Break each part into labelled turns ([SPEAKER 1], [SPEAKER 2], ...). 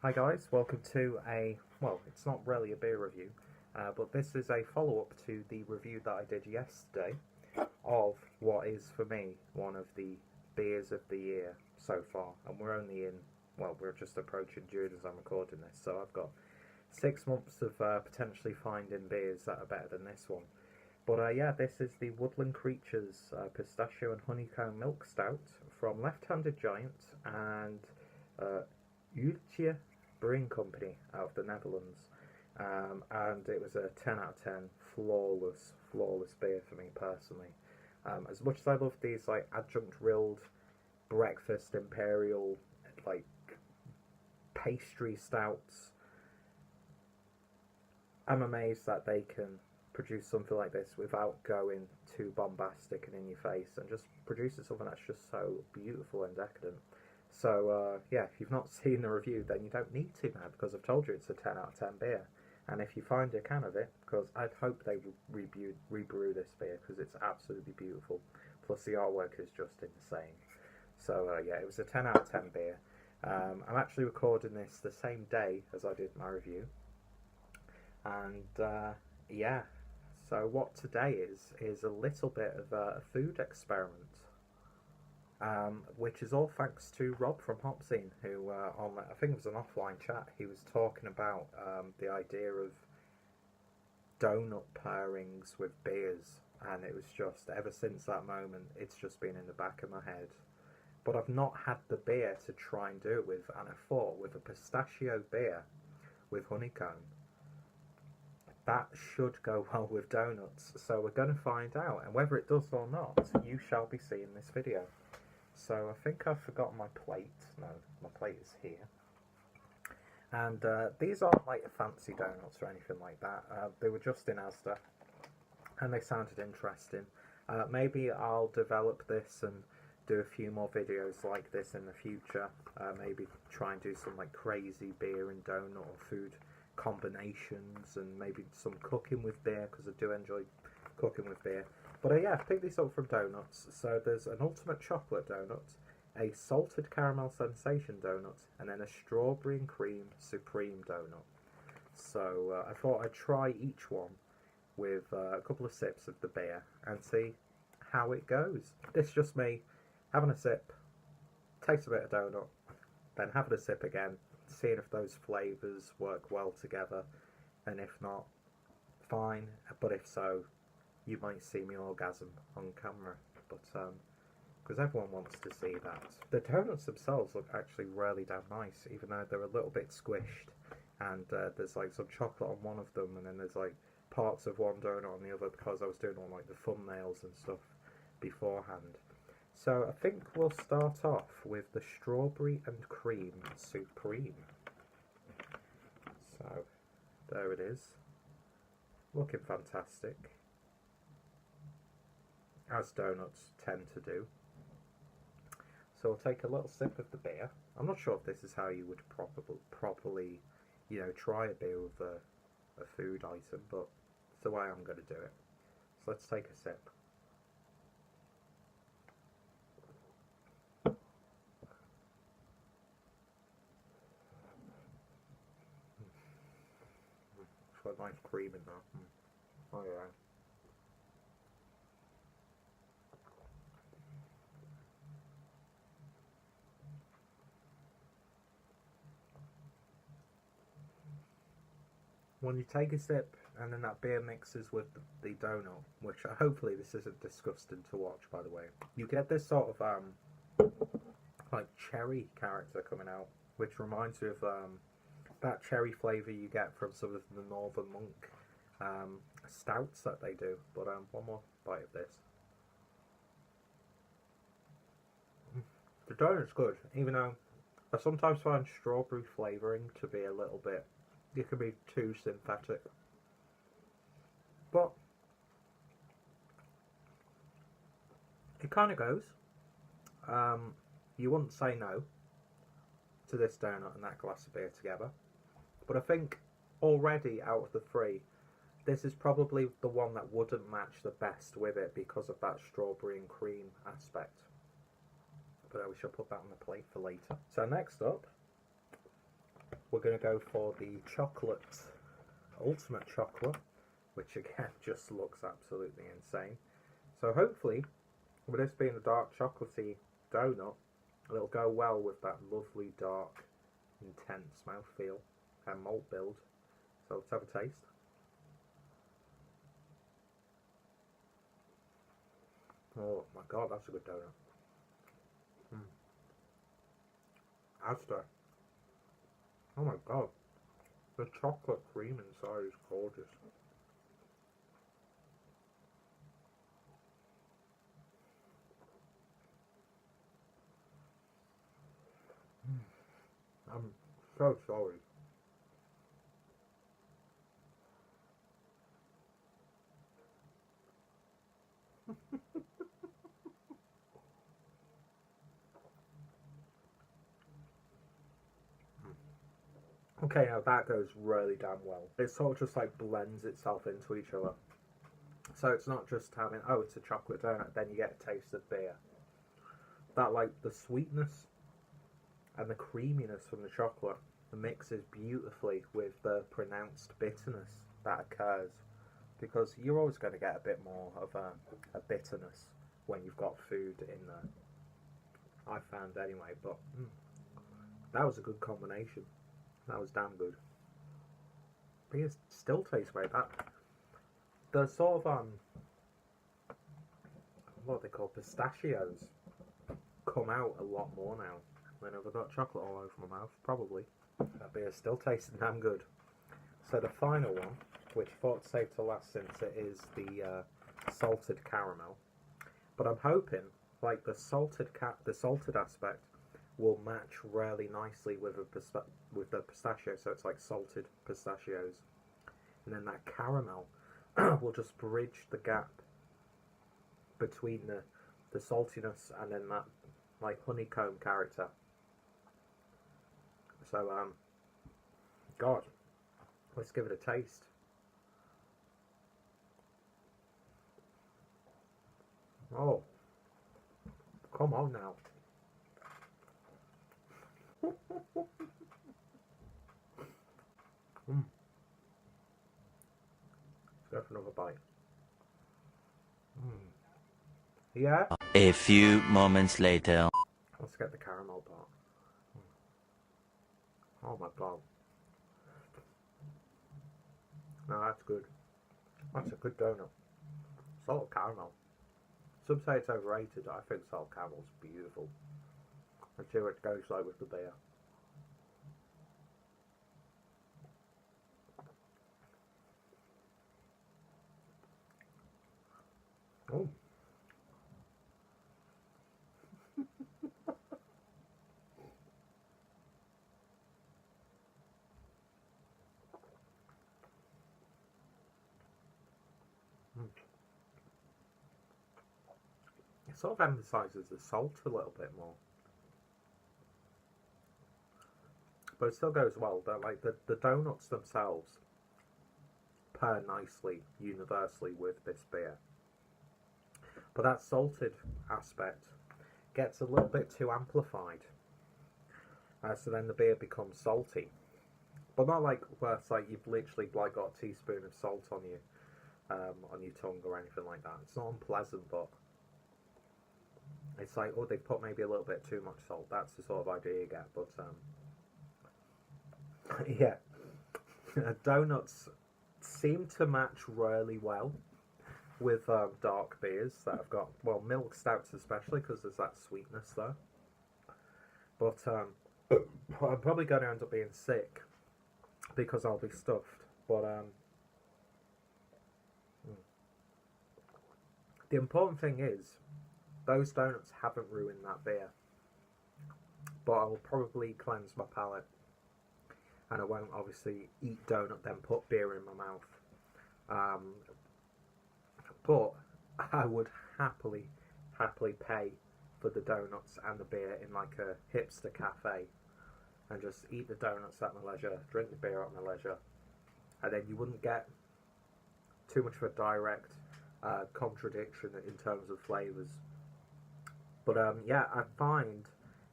[SPEAKER 1] Hi guys, welcome to well, it's not really a beer review, but this is a follow-up to the review that I did yesterday of what is, for me, one of the beers of the year so far. And we're only in, well, we're just approaching June as I'm recording this, so I've got 6 months of potentially finding beers that are better than this one. But yeah, this is the Woodland Creatures Pistachio and Honeycomb Milk Stout from Left-Handed Giant and Het Uiltje Brewing Company out of the Netherlands. And it was a 10 out of 10, flawless beer for me personally. As much as I love these like adjunct rilled breakfast imperial like pastry stouts, I'm amazed that they can produce something like this without going too bombastic and in your face, and just producing something that's just so beautiful and decadent. So yeah, if you've not seen the review, then you don't need to now, because I've told you it's a 10 out of 10 beer. And if you find a can of it, because I'd hope they would rebrew this beer, because it's absolutely beautiful. Plus the artwork is just insane. So yeah, it was a 10 out of 10 beer. I'm actually recording this the same day as I did my review. And yeah, so what today is a little bit of a food experiment. Which is all thanks to Rob from Hopscene, who on, I think it was an offline chat, he was talking about the idea of donut pairings with beers, and it was just, ever since that moment, it's just been in the back of my head. But I've not had the beer to try and do it with, and I thought with a pistachio beer with honeycomb, that should go well with donuts. So we're going to find out, and whether it does or not, you shall be seeing this video. So I think I've forgotten my plate. No, my plate is here. And these aren't like fancy donuts or anything like that. They were just in Asda, and they sounded interesting. Maybe I'll develop this and do a few more videos like this in the future. Maybe try and do some like crazy beer and donut or food combinations, and maybe some cooking with beer, because I do enjoy cooking with beer. But yeah, pick these up from donuts. So there's an ultimate chocolate donut, a salted caramel sensation donut, and then a strawberry and cream supreme donut. So I thought I'd try each one with a couple of sips of the beer and see how it goes. This is just me having a sip, taste a bit of donut, then having a sip again, seeing if those flavours work well together, and if not, fine, but if so, you might see me orgasm on camera, but because everyone wants to see that. The donuts themselves look actually really damn nice, even though they're a little bit squished, and there's like some chocolate on one of them, and then there's like parts of one donut on the other, because I was doing all like the thumbnails and stuff beforehand. So I think we'll start off with the strawberry and cream supreme. So there it is, looking fantastic, as donuts tend to do. So we'll take a little sip of the beer. I'm not sure if this is how you would properly, you know, try a beer with a food item, but it's the way I'm going to do it. So let's take a sip. It's got nice cream in there. Oh yeah. When you take a sip and then that beer mixes with the donut, which hopefully this isn't disgusting to watch, by the way, you get this sort of like cherry character coming out, which reminds me of that cherry flavour you get from some of the Northern Monk stouts that they do. But one more bite of this. The donut's good, even though I sometimes find strawberry flavouring to be a little bit, it can be too synthetic. But it kind of goes. You wouldn't say no to this donut and that glass of beer together. But I think already out of the three, this is probably the one that wouldn't match the best with it because of that strawberry and cream aspect. But we shall put that on the plate for later. So next up, we're going to go for the chocolate, ultimate chocolate, which again just looks absolutely insane. So hopefully, with this being a dark chocolatey donut, it'll go well with that lovely dark, intense mouthfeel and malt build. So let's have a taste. Oh my god, that's a good donut. Asda. Oh my god, the chocolate cream inside is gorgeous. I'm so sorry. Okay, now that goes really damn well. It sort of just like blends itself into each other. So it's not just having, oh, it's a chocolate donut, then you get a taste of beer. That, like, the sweetness and the creaminess from the chocolate mixes beautifully with the pronounced bitterness that occurs. Because you're always going to get a bit more of a bitterness when you've got food in there. I found anyway, but that was a good combination. That was damn good. Beer still tastes great. That the sort of what they call pistachios come out a lot more now. Then I've got chocolate all over my mouth, probably. That beer still tastes damn good. So the final one, which I thought saved to last since it is the salted caramel, but I'm hoping like the salted aspect will match really nicely with the pistachio, so it's like salted pistachios, and then that caramel will just bridge the gap between the saltiness and then that like honeycomb character. So God, let's give it a taste. Oh, come on now. Let's go for another bite. Yeah?
[SPEAKER 2] A few moments later.
[SPEAKER 1] Let's get the caramel part. Oh my god. No, that's good. That's a good donut. Salt caramel. Some say it's overrated. I think salt caramel's beautiful. Let's see what it goes like with the beer. Oh. It sort of emphasises the salt a little bit more. But it still goes well. They're like the donuts themselves pair nicely, universally with this beer. But that salted aspect gets a little bit too amplified. So then the beer becomes salty. But not like where it's like you've literally like got a teaspoon of salt on your tongue or anything like that. It's not unpleasant, but it's like, oh, they've put maybe a little bit too much salt. That's the sort of idea you get. But yeah, donuts seem to match really well with dark beers that have got, well, milk stouts especially, because there's that sweetness there. But I'm probably going to end up being sick because I'll be stuffed. But the important thing is those donuts haven't ruined that beer. But I will probably cleanse my palate, and I won't obviously eat donut then put beer in my mouth. But I would happily pay for the donuts and the beer in like a hipster cafe, and just eat the donuts at my leisure, drink the beer at my leisure, and then you wouldn't get too much of a direct contradiction in terms of flavours. But yeah, I find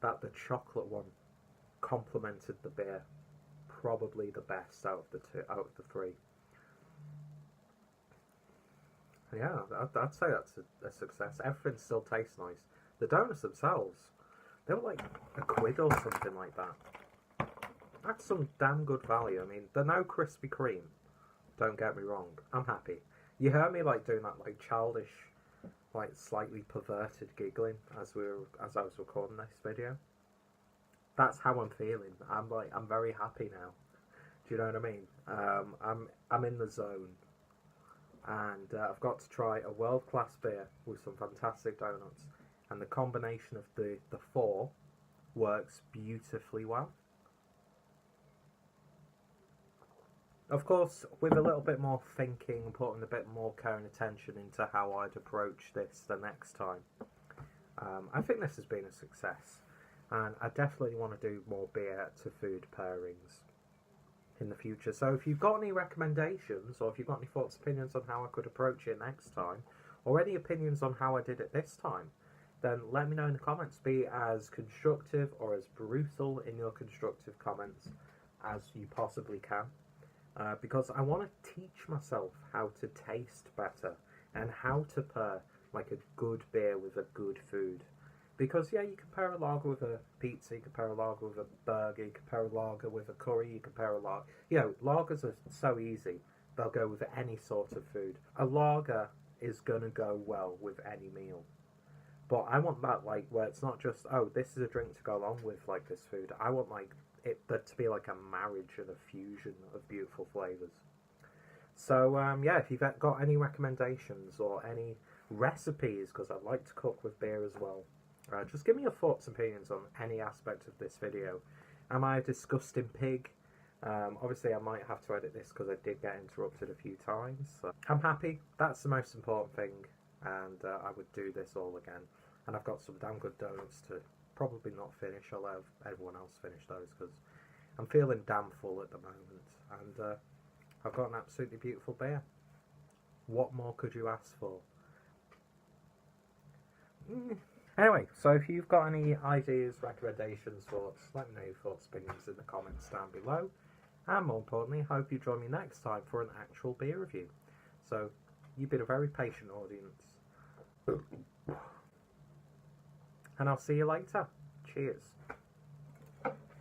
[SPEAKER 1] that the chocolate one complemented the beer probably the best out of the three. Yeah, I'd say that's a success. Everything still tastes nice. The donuts themselves, they were like £1 or something like that. That's some damn good value. I mean, they're no Krispy Kreme. Don't get me wrong. I'm happy. You heard me like doing that like childish, like slightly perverted giggling as I was recording this video. That's how I'm feeling. I'm very happy now. Do you know what I mean? I'm in the zone, and I've got to try a world-class beer with some fantastic donuts, and the combination of the four works beautifully well. Of course, with a little bit more thinking, putting a bit more care and attention into how I'd approach this the next time, I think this has been a success. And I definitely want to do more beer to food pairings in the future. So if you've got any recommendations, or if you've got any thoughts, opinions on how I could approach it next time, or any opinions on how I did it this time, then let me know in the comments. Be as constructive or as brutal in your constructive comments as you possibly can. Because I want to teach myself how to taste better and how to pair like a good beer with a good food. Because yeah, you can pair a lager with a pizza, you can pair a lager with a burger, you can pair a lager with a curry, you can pair a lager... You know, lagers are so easy, they'll go with any sort of food. A lager is going to go well with any meal. But I want that, like, where it's not just, oh, this is a drink to go along with, like, this food. I want, like, that to be like a marriage and a fusion of beautiful flavours. So, yeah, if you've got any recommendations or any recipes, because I'd like to cook with beer as well, just give me your thoughts and opinions on any aspect of this video. Am I a disgusting pig? Obviously, I might have to edit this because I did get interrupted a few times. So I'm happy. That's the most important thing. And I would do this all again. And I've got some damn good donuts to probably not finish. I'll let everyone else finish those because I'm feeling damn full at the moment. And I've got an absolutely beautiful beer. What more could you ask for? Anyway, so if you've got any ideas, recommendations, thoughts, let me know your thoughts, opinions in the comments down below. And more importantly, I hope you join me next time for an actual beer review. So, you've been a very patient audience. And I'll see you later. Cheers.